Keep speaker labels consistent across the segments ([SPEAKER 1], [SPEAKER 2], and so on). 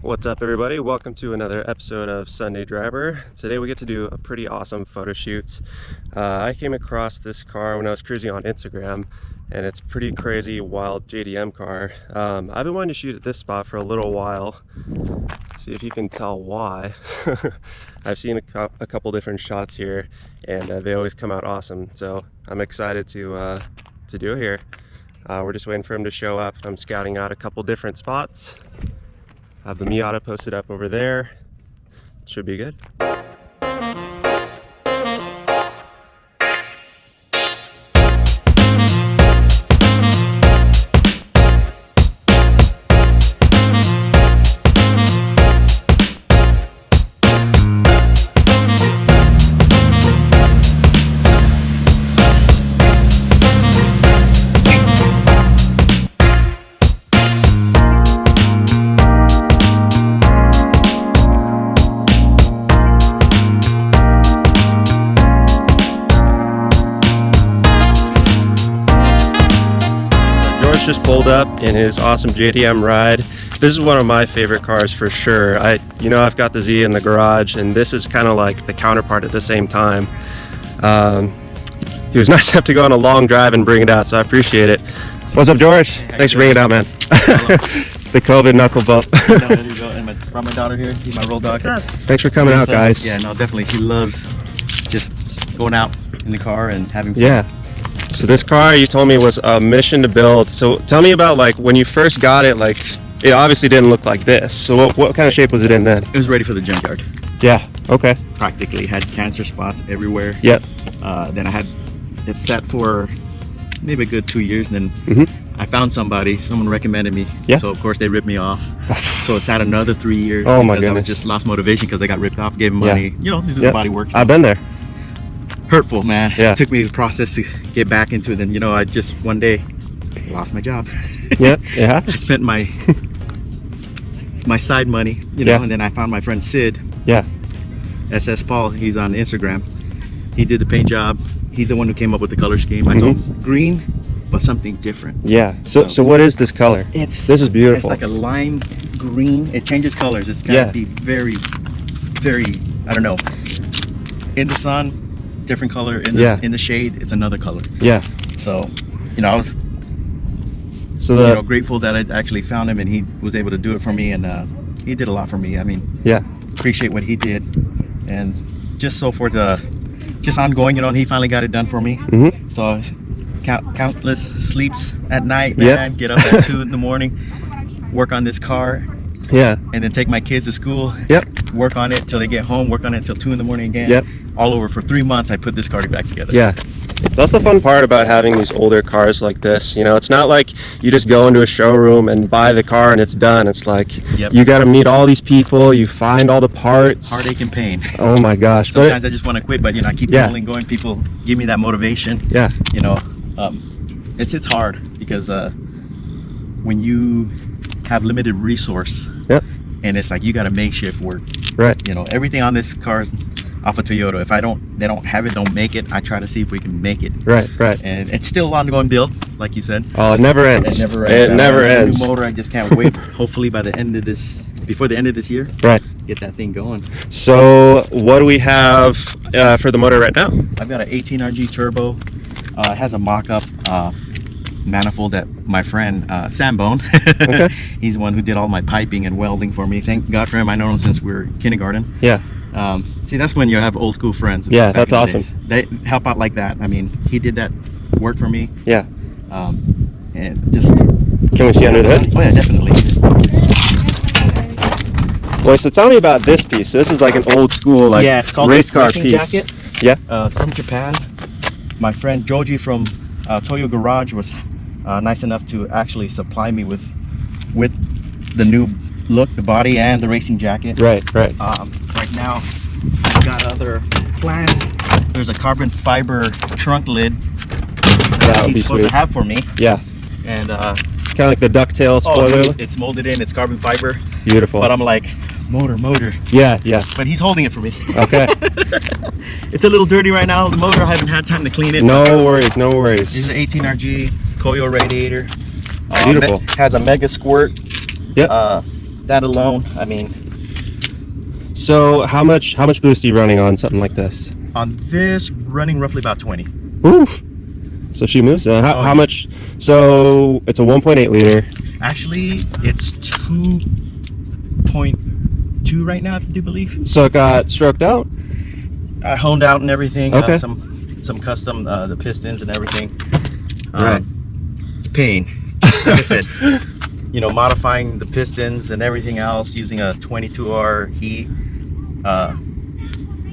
[SPEAKER 1] What's up, everybody? Welcome to another episode of Sunday Driver. Today we get to do a pretty awesome photo shoot. I came across this car when I was cruising on Instagram, and it's a pretty crazy, wild JDM car. I've been wanting to shoot at this spot for a little while. See if you can tell why. I've seen a couple different shots here, and they always come out awesome. So I'm excited to do it here. We're just waiting for him to show up. I'm scouting out a couple different spots. I have the Miata posted up over there. Should be good. Just pulled up in his awesome JDM ride. This is one of my favorite cars for sure. I've got the Z in the garage, and this is kind of like the counterpart at the same time. He was nice enough to go on a long drive and bring it out, so I appreciate it. What's up, George? Thanks for bringing it out, man. The COVID knuckle bump.
[SPEAKER 2] And brought my daughter here. She's my roll dog.
[SPEAKER 1] Thanks for coming out, guys.
[SPEAKER 2] Yeah, no, definitely. She loves just going out in the car and having fun.
[SPEAKER 1] Yeah. So this car, you told me, was a mission to build. So tell me about, like, when you first got it. Like, it obviously didn't look like this. So what kind of shape was it in then?
[SPEAKER 2] It was ready for the junkyard.
[SPEAKER 1] Yeah. Okay.
[SPEAKER 2] Practically had cancer spots everywhere.
[SPEAKER 1] Yep.
[SPEAKER 2] Then I had it sat for maybe a good 2 years, and then I found someone recommended me.
[SPEAKER 1] Yeah.
[SPEAKER 2] So of course they ripped me off. So it's had another 3 years.
[SPEAKER 1] Oh my
[SPEAKER 2] goodness! I
[SPEAKER 1] goodness.
[SPEAKER 2] just lost motivation because I got ripped off. Gave him money. You know, the body works.
[SPEAKER 1] I've been there.
[SPEAKER 2] Hurtful, man.
[SPEAKER 1] Yeah.
[SPEAKER 2] It took me the process to get back into it, and I just one day lost my job.
[SPEAKER 1] Yeah, yeah.
[SPEAKER 2] I spent my side money, and then I found my friend Sid.
[SPEAKER 1] Yeah.
[SPEAKER 2] SS Paul, he's on Instagram. He did the paint job. He's the one who came up with the color scheme. I told him green, but something different.
[SPEAKER 1] Yeah. So what is this color? This is beautiful.
[SPEAKER 2] It's like a lime green. It changes colors. It's gotta be very, very, I don't know. In the sun, different color. In the shade, it's another color.
[SPEAKER 1] Yeah.
[SPEAKER 2] So, I was grateful that I actually found him, and he was able to do it for me, and he did a lot for me. I mean, appreciate what he did, and just so for just ongoing, he finally got it done for me. So countless sleeps at night, man. Get up at 2 in the morning, work on this car. Yeah. And then take my kids to school. Yep. Work on it till they get home. Work on it till 2 in the morning again. Yep. All over for 3 months. I put this car back together.
[SPEAKER 1] Yeah. That's the fun part about having these older cars like this. It's not like you just go into a showroom and buy the car and it's done. It's like you got to meet all these people. You find all the parts.
[SPEAKER 2] Heartache and pain.
[SPEAKER 1] Oh my gosh.
[SPEAKER 2] Sometimes I just want to quit, but I keep going. People give me that motivation. Yeah. It's hard because when you have limited resource. Yep. And it's like you got to make shift work. Right. Everything on this car is off of Toyota. If they don't have it, don't make it. I try to see if we can make it. Right. Right. And it's still ongoing build, like you said.
[SPEAKER 1] Oh, it never ends.
[SPEAKER 2] It never ends.
[SPEAKER 1] It never ends.
[SPEAKER 2] New motor. I just can't wait. Hopefully before the end of this year.
[SPEAKER 1] Right.
[SPEAKER 2] Get that thing going.
[SPEAKER 1] So what do we have for the motor right now?
[SPEAKER 2] I've got an 18RG turbo. It has a mock-up manifold that my friend Sambone, he's the one who did all my piping and welding for me. Thank God for him. I know him since we were kindergarten. Yeah. See, that's when you have old school friends.
[SPEAKER 1] Yeah, that's awesome.
[SPEAKER 2] They help out like that. I mean, he did that work for me.
[SPEAKER 1] Yeah.
[SPEAKER 2] And just.
[SPEAKER 1] Can we see under the hood?
[SPEAKER 2] Oh yeah, definitely.
[SPEAKER 1] Well, so tell me about this piece. This is like an old school
[SPEAKER 2] it's called
[SPEAKER 1] race car
[SPEAKER 2] racing
[SPEAKER 1] piece.
[SPEAKER 2] Jacket.
[SPEAKER 1] Yeah.
[SPEAKER 2] From Japan. My friend Joji from Toyo Garage was nice enough to actually supply me with the new look, the body and the racing jacket. Right. Right now I've got other plans. There's a carbon fiber trunk lid that he's supposed to have for me. Yeah. And
[SPEAKER 1] kind of like the ducktail spoiler.
[SPEAKER 2] It's molded in, it's carbon fiber.
[SPEAKER 1] Beautiful.
[SPEAKER 2] But I'm like, motor.
[SPEAKER 1] Yeah.
[SPEAKER 2] But he's holding it for me.
[SPEAKER 1] Okay.
[SPEAKER 2] It's a little dirty right now, the motor. I haven't had time to clean it.
[SPEAKER 1] No worries. This
[SPEAKER 2] is an 18RG Koyo radiator.
[SPEAKER 1] Beautiful.
[SPEAKER 2] Has a mega squirt.
[SPEAKER 1] Yep.
[SPEAKER 2] that alone, I mean.
[SPEAKER 1] So how much boost are you running on something like this?
[SPEAKER 2] On this, running roughly about 20.
[SPEAKER 1] Oof. So she moves. How much? So it's a 1.8 liter.
[SPEAKER 2] Actually, it's 2.2 right now, I do believe.
[SPEAKER 1] So it got stroked out?
[SPEAKER 2] I honed out and everything.
[SPEAKER 1] Okay.
[SPEAKER 2] Some custom, the pistons and everything.
[SPEAKER 1] Right.
[SPEAKER 2] It's a pain. Like I said, you know, modifying the pistons and everything else using a 22RE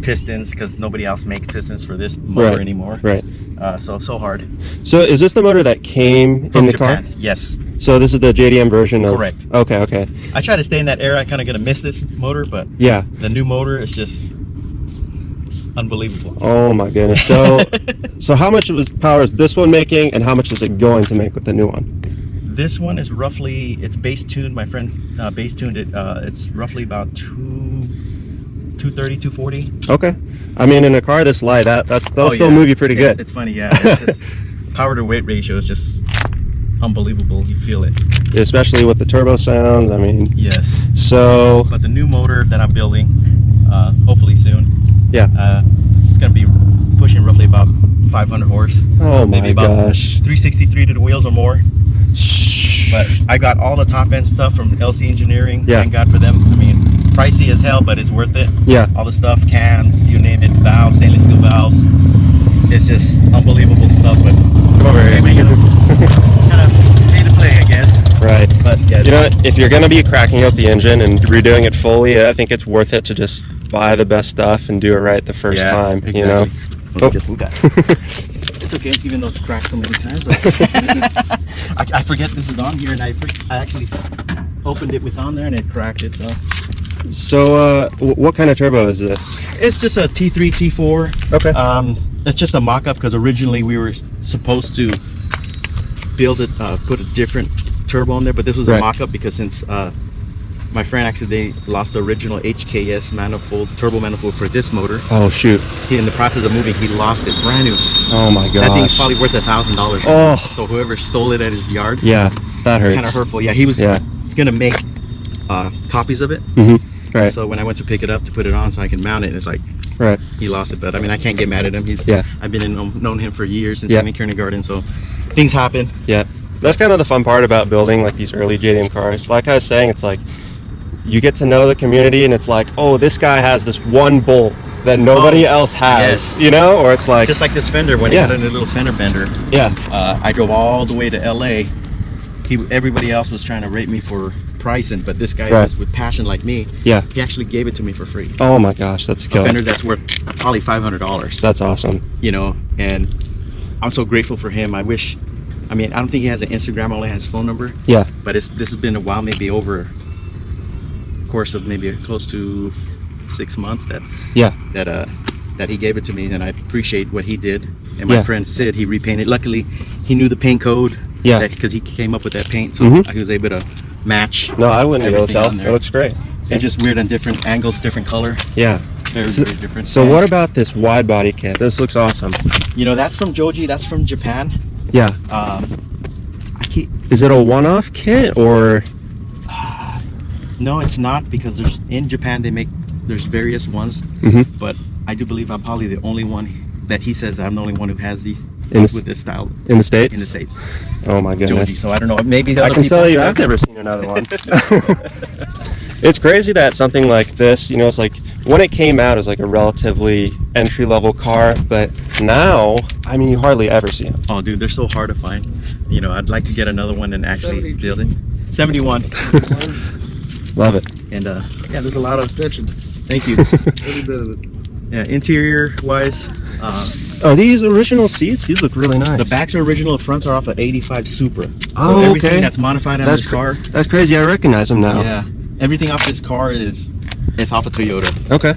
[SPEAKER 2] pistons, because nobody else makes pistons for this motor anymore.
[SPEAKER 1] Right.
[SPEAKER 2] So hard.
[SPEAKER 1] So is this the motor that came
[SPEAKER 2] From
[SPEAKER 1] in the
[SPEAKER 2] Japan.
[SPEAKER 1] car?
[SPEAKER 2] Yes.
[SPEAKER 1] So this is the JDM version of...
[SPEAKER 2] Correct.
[SPEAKER 1] Okay.
[SPEAKER 2] I try to stay in that era. I kind of gonna miss this motor, but
[SPEAKER 1] Yeah.
[SPEAKER 2] the new motor is just unbelievable.
[SPEAKER 1] Oh my goodness. So so how much power is this one making, and how much is it going to make with the new one?
[SPEAKER 2] This one is roughly, it's bass tuned. My friend bass tuned it. It's roughly about 230, 240.
[SPEAKER 1] Okay. I mean, in a car this light, that'll still move you pretty good.
[SPEAKER 2] It's funny, yeah. It's just power to weight ratio is just unbelievable. You feel it,
[SPEAKER 1] especially with the turbo sounds. I mean,
[SPEAKER 2] yes.
[SPEAKER 1] So,
[SPEAKER 2] but the new motor that I'm building, hopefully soon, it's gonna be pushing roughly about 500 horse.
[SPEAKER 1] Oh
[SPEAKER 2] maybe
[SPEAKER 1] my
[SPEAKER 2] about
[SPEAKER 1] gosh,
[SPEAKER 2] 363 to the wheels or more. But I got all the top end stuff from LC Engineering.
[SPEAKER 1] Yeah.
[SPEAKER 2] Thank God for them. I mean, pricey as hell, but it's worth it.
[SPEAKER 1] Yeah.
[SPEAKER 2] All the stuff, cams, you name it, valves, stainless steel valves. It's just unbelievable stuff. But
[SPEAKER 1] come over here.
[SPEAKER 2] You know, kind of pay to play, I guess.
[SPEAKER 1] Right.
[SPEAKER 2] But yeah,
[SPEAKER 1] you know, if you're gonna be cracking out the engine and redoing it fully, I think it's worth it to just buy the best stuff and do it right the first time.
[SPEAKER 2] Exactly.
[SPEAKER 1] You know.
[SPEAKER 2] Just move that. It's okay, even though it's cracked so many times. But I forget this is on here, and I actually opened it with on there, and it cracked it.
[SPEAKER 1] So, what kind of turbo is this?
[SPEAKER 2] It's just a T3, T4.
[SPEAKER 1] Okay.
[SPEAKER 2] It's just a mock-up, because originally we were supposed to build it, put a different turbo on there, but this was a mock-up because since my friend actually lost the original HKS manifold, turbo manifold for this motor.
[SPEAKER 1] Oh shoot!
[SPEAKER 2] In the process of moving, he lost it brand new.
[SPEAKER 1] Oh my god!
[SPEAKER 2] That thing's probably worth $1,000.
[SPEAKER 1] Oh.
[SPEAKER 2] So whoever stole it at his yard.
[SPEAKER 1] Yeah, that hurts.
[SPEAKER 2] Kind of hurtful. Yeah, he was gonna make copies of it.
[SPEAKER 1] Mm-hmm. Right.
[SPEAKER 2] So when I went to pick it up to put it on so I can mount it, it's like he lost it. But I mean, I can't get mad at him. I've been known him for years since I'm in kindergarten. So things happen.
[SPEAKER 1] Yeah, that's kind of the fun part about building like these early JDM cars. Like I was saying, it's like you get to know the community, and it's like, oh, this guy has this one bolt that nobody else has, you know? Or it's like...
[SPEAKER 2] Just like this fender, when he had a little fender bender.
[SPEAKER 1] Yeah.
[SPEAKER 2] I drove all the way to LA. Everybody else was trying to rate me for pricing, but this guy was with passion like me. Yeah. He actually gave it to me for free.
[SPEAKER 1] Oh my gosh, that's a killer.
[SPEAKER 2] A fender that's worth probably $500.
[SPEAKER 1] That's awesome.
[SPEAKER 2] You know, and I'm so grateful for him. I mean, I don't think he has an Instagram, only has his phone number. Yeah. But this has been a while, maybe over course of maybe close to 6 months that he gave it to me, and I appreciate what he did. And my friend Sid, he repainted. Luckily, he knew the paint code. Yeah. Because he came up with that paint, so he was able to match.
[SPEAKER 1] No, I wouldn't be able to tell. It looks great.
[SPEAKER 2] It's just weird on different angles, different color.
[SPEAKER 1] Yeah.
[SPEAKER 2] Very different.
[SPEAKER 1] So what about this wide body kit? This looks awesome.
[SPEAKER 2] You know, that's from Joji. That's from Japan.
[SPEAKER 1] Yeah. Is it a one-off kit or?
[SPEAKER 2] No, it's not, because in Japan there's various ones, but I do believe I'm probably the only one that he says I'm the only one who has these with this style
[SPEAKER 1] in the States.
[SPEAKER 2] In the States.
[SPEAKER 1] Oh my goodness.
[SPEAKER 2] Joji, so I don't know. Maybe
[SPEAKER 1] I can tell you, I've never seen another one. It's crazy that something like this, you know, it's like when it came out, it was like a relatively entry-level car, but now, I mean, you hardly ever see them.
[SPEAKER 2] Oh, dude, they're so hard to find. You know, I'd like to get another one and actually build it. 71.
[SPEAKER 1] Love it.
[SPEAKER 2] And yeah, there's a lot of stretching. Thank you. Every bit of it. Yeah, interior wise.
[SPEAKER 1] Oh, these original seats? These look really nice.
[SPEAKER 2] The backs are original. The fronts are off of 85 Supra.
[SPEAKER 1] Oh,
[SPEAKER 2] so everything that's modified on this car.
[SPEAKER 1] That's crazy. I recognize them now.
[SPEAKER 2] Yeah, everything off this car is off a Toyota.
[SPEAKER 1] Okay.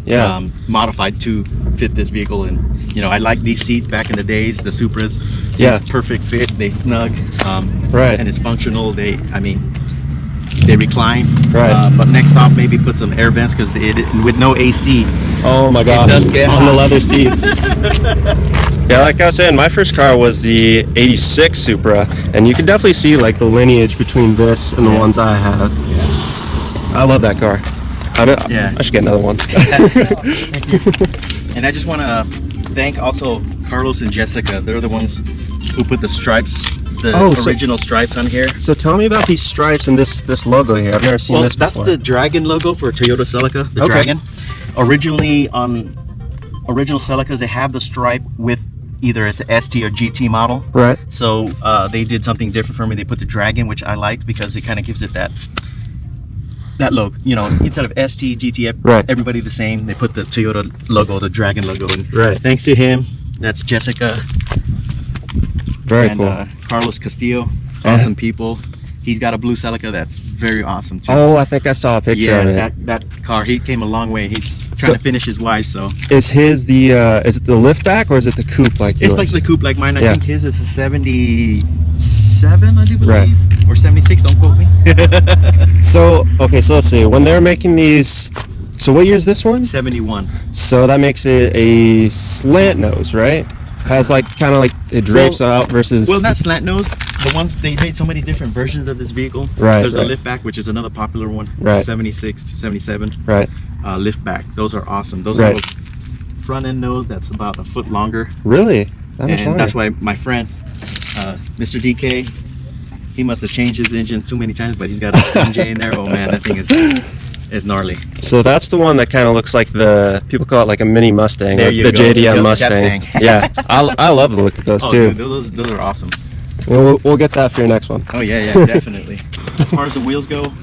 [SPEAKER 1] Yeah.
[SPEAKER 2] Modified to fit this vehicle, and you know, I like these seats back in the days. The Supras. Seats, perfect fit. They snug. And it's functional. They recline. Right. But next stop, maybe put some air vents, because with no AC.
[SPEAKER 1] Oh my gosh.
[SPEAKER 2] It does get
[SPEAKER 1] on
[SPEAKER 2] hot.
[SPEAKER 1] the leather seats. Yeah, like I was saying, my first car was the '86 Supra, and you can definitely see like the lineage between this and the ones I have.
[SPEAKER 2] Yeah.
[SPEAKER 1] I love that car.
[SPEAKER 2] Yeah.
[SPEAKER 1] I should get another one.
[SPEAKER 2] Thank you. And I just want to thank also Carlos and Jessica. They're the ones who put the stripes, the original stripes on here.
[SPEAKER 1] So tell me about these stripes and this logo here. I've never seen this before.
[SPEAKER 2] That's the dragon logo for Toyota Celica, the dragon. Originally on original Celicas, they have the stripe with either as a ST or GT model.
[SPEAKER 1] Right.
[SPEAKER 2] So they did something different for me. They put the dragon, which I liked because it kind of gives it that logo. You know, instead of ST, GT, everybody the same. They put the Toyota logo, the dragon logo. And thanks to him, that's Jessica.
[SPEAKER 1] Very cool.
[SPEAKER 2] Carlos Castillo, awesome people. He's got a blue Celica that's very awesome too.
[SPEAKER 1] Oh, I think I saw a picture of it.
[SPEAKER 2] that car, he came a long way. He's trying to finish his wife, so.
[SPEAKER 1] Is his is it the liftback or is it the coupe like yours?
[SPEAKER 2] It's like the coupe like mine. I think his is a 77, I do believe, or 76, don't quote me.
[SPEAKER 1] So, okay, so let's see. When they're making these, so what year is this one?
[SPEAKER 2] 71.
[SPEAKER 1] So that makes it a slant nose, right? Has like kind of like it drapes out versus.
[SPEAKER 2] Well, not slant nose. The ones they made so many different versions of this vehicle. There's a liftback, which is another popular one. 76 to 77. Liftback. Those are awesome. Those have a front end nose that's about a foot longer.
[SPEAKER 1] Really?
[SPEAKER 2] That's why my friend, Mr. DK, he must have changed his engine too many times, but he's got an MJ in there. Oh man, that thing is gnarly.
[SPEAKER 1] So that's the one that kind of looks like people call it like a mini Mustang,
[SPEAKER 2] there
[SPEAKER 1] like
[SPEAKER 2] you
[SPEAKER 1] the
[SPEAKER 2] go.
[SPEAKER 1] JDM Mustang. Yeah, I love the look of those too.
[SPEAKER 2] Dude, those are awesome.
[SPEAKER 1] We'll get that for your next one.
[SPEAKER 2] Oh yeah, definitely. As far as the wheels go,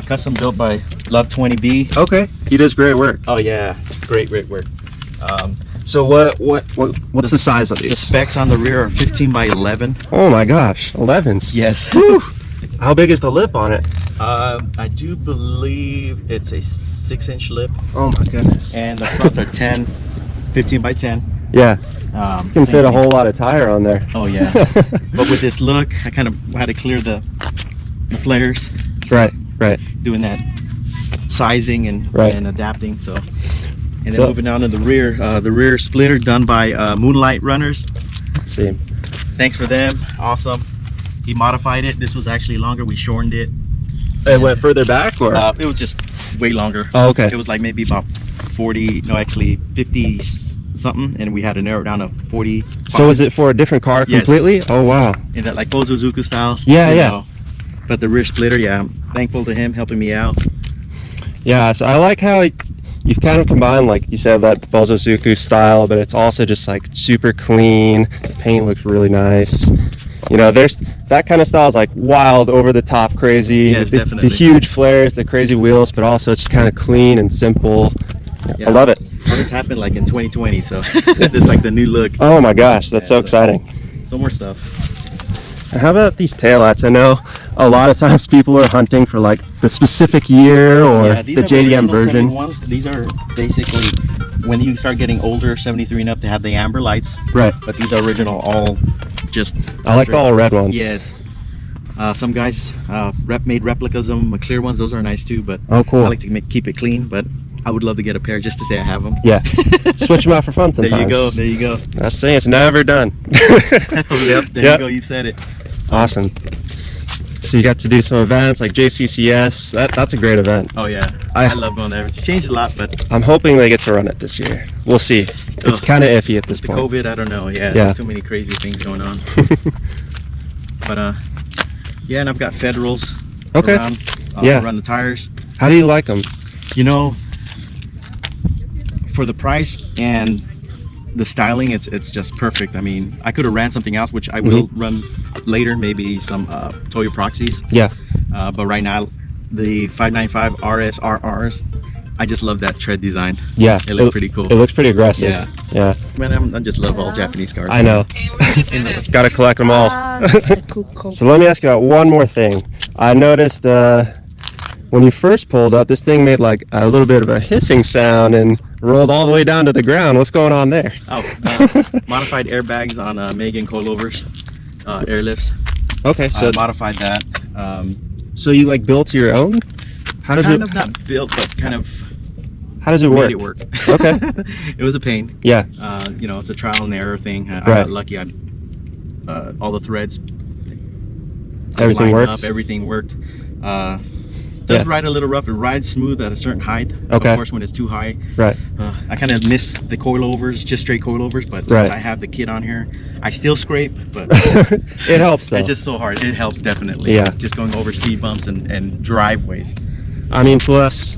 [SPEAKER 2] custom built by Love 20B.
[SPEAKER 1] Okay, he does great work.
[SPEAKER 2] Oh yeah, great work.
[SPEAKER 1] So what's the size of these?
[SPEAKER 2] The specs on the rear are 15 by 11.
[SPEAKER 1] Oh my gosh, 11s.
[SPEAKER 2] Yes.
[SPEAKER 1] How big is the lip on it?
[SPEAKER 2] I do believe it's a 6-inch lip.
[SPEAKER 1] Oh my goodness.
[SPEAKER 2] And the fronts are 15 by 10.
[SPEAKER 1] Yeah. You can fit a whole lot of tire on there.
[SPEAKER 2] Oh yeah. But with this look, I kind of had to clear the flares.
[SPEAKER 1] Right.
[SPEAKER 2] Doing that sizing and adapting. So, and then moving down to the rear splitter done by Moonlight Runners.
[SPEAKER 1] Let's see.
[SPEAKER 2] Thanks for them. Awesome. He modified it. This was actually longer. We shortened it.
[SPEAKER 1] It went further back, or
[SPEAKER 2] it was just way longer.
[SPEAKER 1] Oh, okay.
[SPEAKER 2] It was like maybe about 40. No, actually 50 something, and we had to narrow it down to 40.
[SPEAKER 1] So is it for a different car completely?
[SPEAKER 2] Yes.
[SPEAKER 1] Oh wow.
[SPEAKER 2] In that like Bozozuku style.
[SPEAKER 1] Yeah.
[SPEAKER 2] But the rear splitter, I'm thankful to him helping me out.
[SPEAKER 1] Yeah, so I like how you've kind of combined, like you said, that Bozozuku style, but it's also just like super clean. The paint looks really nice. You know, there's that kind of style is like wild, over the top, crazy.
[SPEAKER 2] Yes,
[SPEAKER 1] the huge flares, the crazy wheels, but also it's kind of clean and simple. I love it.
[SPEAKER 2] All this happened like in 2020, so it's like the new look.
[SPEAKER 1] Oh my gosh, that's so exciting.
[SPEAKER 2] Some more stuff.
[SPEAKER 1] How about these taillights? I know a lot of times people are hunting for like the specific year or the JDM version.
[SPEAKER 2] These are basically when you start getting older, 73 and up, they have the amber lights.
[SPEAKER 1] Right.
[SPEAKER 2] But these are original, all just.
[SPEAKER 1] I like the all red ones.
[SPEAKER 2] Yes. Some guys made replicas of them, clear ones. Those are nice too. But
[SPEAKER 1] oh, cool.
[SPEAKER 2] I like to keep it clean. But I would love to get a pair just to say I have them.
[SPEAKER 1] Yeah. Switch them out for fun sometimes.
[SPEAKER 2] There you go.
[SPEAKER 1] That's saying it's never done.
[SPEAKER 2] There you go. You said it.
[SPEAKER 1] Awesome. So you got to do some events like JCCS. That's a great event.
[SPEAKER 2] Oh yeah, I love going there. It's changed a lot, but
[SPEAKER 1] I'm hoping they get to run it this year. We'll see. It's kind of iffy at this point.
[SPEAKER 2] COVID, I don't know. Yeah, there's too many crazy things going on. But yeah, and I've got Federals around. Run the tires.
[SPEAKER 1] How do you like them?
[SPEAKER 2] You know, for the price and the styling, it's just perfect. I mean, I could have ran something else, which I will run later, maybe some Toyo Proxies.
[SPEAKER 1] Yeah.
[SPEAKER 2] But right now, the 595 RSRRs, I just love that tread design.
[SPEAKER 1] Yeah.
[SPEAKER 2] It looks pretty cool.
[SPEAKER 1] It looks pretty aggressive. Yeah.
[SPEAKER 2] Man, I just love all Japanese cars.
[SPEAKER 1] I know. Gotta collect them all. So let me ask you about one more thing. I noticed when you first pulled up, this thing made like a little bit of a hissing sound and rolled all the way down to the ground. What's going on there?
[SPEAKER 2] Oh, modified airbags on Megan coilovers, airlifts.
[SPEAKER 1] Okay, so
[SPEAKER 2] modified that.
[SPEAKER 1] So you like built your own? How does
[SPEAKER 2] kind of not built, but kind of.
[SPEAKER 1] How does it work?
[SPEAKER 2] Made it work.
[SPEAKER 1] Okay.
[SPEAKER 2] It was a pain.
[SPEAKER 1] Yeah.
[SPEAKER 2] You know, it's a trial and error thing. I got lucky. All the threads.
[SPEAKER 1] Everything worked.
[SPEAKER 2] Everything worked. does ride a little rough. It rides smooth at a certain height.
[SPEAKER 1] Okay.
[SPEAKER 2] Of course, when it's too high,
[SPEAKER 1] right.
[SPEAKER 2] I kind of miss the coilovers, just straight coilovers. But since I have the kit on here, I still scrape. But
[SPEAKER 1] it helps though.
[SPEAKER 2] It's just so hard. It helps definitely.
[SPEAKER 1] Yeah.
[SPEAKER 2] Just going over speed bumps and driveways.
[SPEAKER 1] I mean, plus,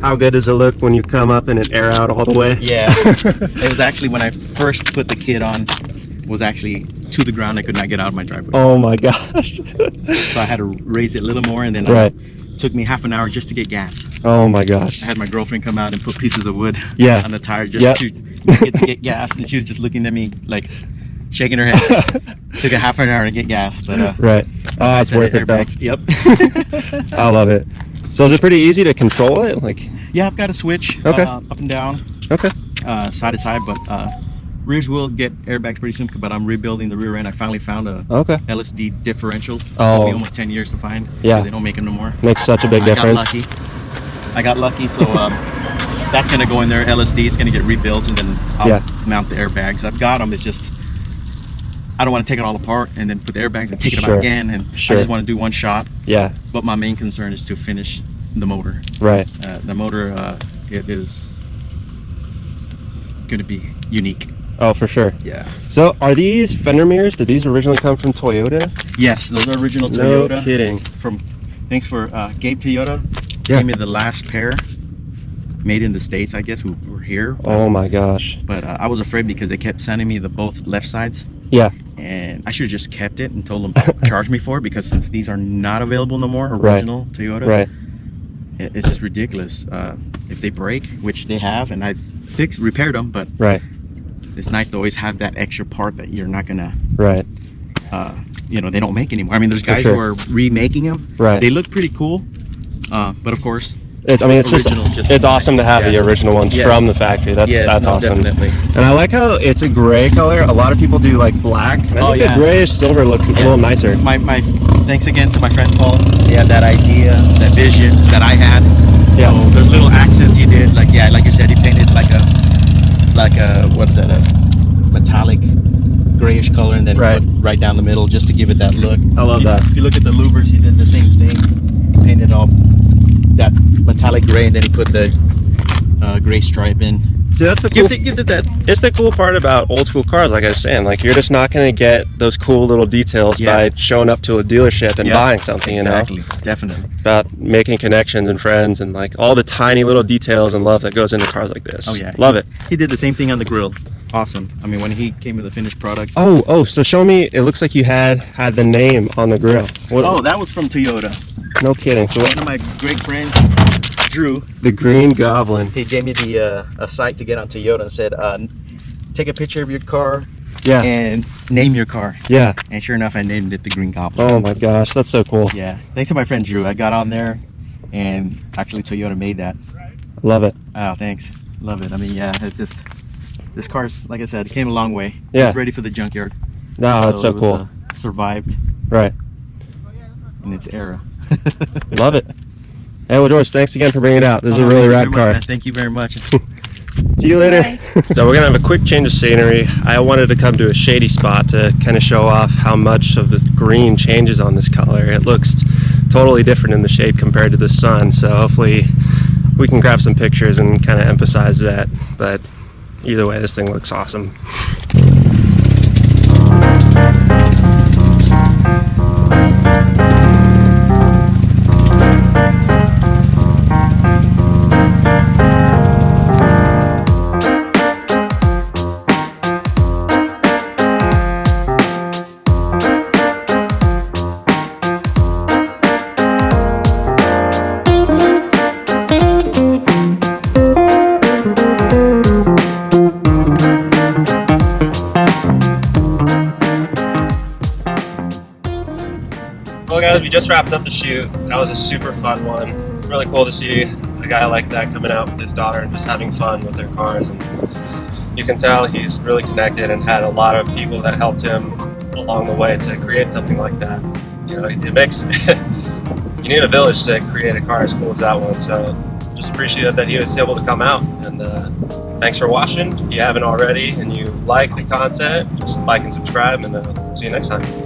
[SPEAKER 1] how good does it look when you come up and it air out all the way?
[SPEAKER 2] Yeah. It was actually when I first put the kit on, was actually to the ground. I could not get out of my driveway.
[SPEAKER 1] Oh my gosh.
[SPEAKER 2] So I had to raise it a little more, and then it took me half an hour just to get gas.
[SPEAKER 1] Oh my gosh.
[SPEAKER 2] I had my girlfriend come out and put pieces of wood on the tire just to get gas, and she was just looking at me like shaking her head. Took a half an hour to get gas, but
[SPEAKER 1] right. Oh, it's worth it though.
[SPEAKER 2] Yep.
[SPEAKER 1] I love it. So is it pretty easy to control it? Like,
[SPEAKER 2] yeah, I've got a switch up and down, side to side, but rears will get airbags pretty soon. But I'm rebuilding the rear end. I finally found a LSD differential. It took me almost 10 years to find. Yeah, they don't make them no more.
[SPEAKER 1] Makes such a big difference.
[SPEAKER 2] I got lucky, so that's gonna go in there. LSD is gonna get rebuilt, and then I'll mount the airbags. I've got them. It's just I don't want to take it all apart and then put the airbags and take it apart again. And I just want to do one shot. Yeah. But my main concern is to finish the motor. Right. The motor, it is going to be unique.
[SPEAKER 1] Oh, for sure.
[SPEAKER 2] Yeah.
[SPEAKER 1] So are these fender mirrors? Did these originally come from Toyota?
[SPEAKER 2] Yes, those are original Toyota.
[SPEAKER 1] No kidding.
[SPEAKER 2] Thanks for Gabe Toyota. Gave me the last pair. Made in the States, I guess, who were here.
[SPEAKER 1] Oh my gosh.
[SPEAKER 2] But I was afraid because they kept sending me the both left sides. Yeah. And I should have just kept it and told them to charge me for it, because since these are not available no more, original Toyota, it's just ridiculous. If they break, which they have, and I've repaired them, but it's nice to always have that extra part that you're not gonna, you know, they don't make anymore. I mean, there's guys who are remaking them. They look pretty cool, but of course,
[SPEAKER 1] I mean, it's awesome to have the original ones from the factory. That's awesome. Definitely. And I like how it's a gray color. A lot of people do like black. And I think the grayish silver looks a little nicer.
[SPEAKER 2] My thanks again to my friend Paul. He had that idea, that vision that I had. Yeah. So there's little accents he did. Like like you said, he painted like a what is that? A metallic grayish color, and then put right down the middle just to give it that look. I love that. If you look at the louvers, he did the same thing. Painted all that metallic gray, and then he put the gray stripe in.
[SPEAKER 1] See, that's the
[SPEAKER 2] gives it that.
[SPEAKER 1] It's the cool part about old school cars, like I was saying. Like, you're just not going to get those cool little details by showing up to a dealership and buying something.
[SPEAKER 2] Exactly.
[SPEAKER 1] You know,
[SPEAKER 2] definitely.
[SPEAKER 1] It's about making connections and friends, and like all the tiny little details and love that goes into cars like this.
[SPEAKER 2] Oh yeah,
[SPEAKER 1] love it.
[SPEAKER 2] He did the same thing on the grill. Awesome. I mean, when he came with the finished product.
[SPEAKER 1] Oh, so show me. It looks like you had the name on the grill.
[SPEAKER 2] Oh, that was from Toyota.
[SPEAKER 1] No kidding. So
[SPEAKER 2] one of my great friends, Drew,
[SPEAKER 1] the Green Goblin,
[SPEAKER 2] he gave me the a site to get on Toyota and said, take a picture of your car and name your car. Yeah. And sure enough, I named it the Green Goblin.
[SPEAKER 1] Oh my gosh, that's so cool.
[SPEAKER 2] Yeah. Thanks to my friend Drew. I got on there, and actually Toyota made that.
[SPEAKER 1] Love it.
[SPEAKER 2] Oh, thanks. Love it. I mean, yeah, it's just, this car's, like I said, it came a long way.
[SPEAKER 1] Yeah.
[SPEAKER 2] It's ready for the junkyard.
[SPEAKER 1] No, that's so cool.
[SPEAKER 2] Survived.
[SPEAKER 1] Right.
[SPEAKER 2] In its era.
[SPEAKER 1] Love it. Hey, well, George, thanks again for bringing it out. This is a really rad car.
[SPEAKER 2] Thank you very much.
[SPEAKER 1] See you later. So we're gonna have a quick change of scenery. I wanted to come to a shady spot to kind of show off how much of the green changes on this color. It looks totally different in the shade compared to the sun. So hopefully we can grab some pictures and kind of emphasize that. But either way, this thing looks awesome. Well guys, we just wrapped up the shoot. That was a super fun one. Really cool to see a guy like that coming out with his daughter and just having fun with their cars. And you can tell he's really connected and had a lot of people that helped him along the way to create something like that. You know, it makes you need a village to create a car as cool as that one. So just appreciate that he was able to come out. And thanks for watching. If you haven't already and you like the content, just like and subscribe, and see you next time.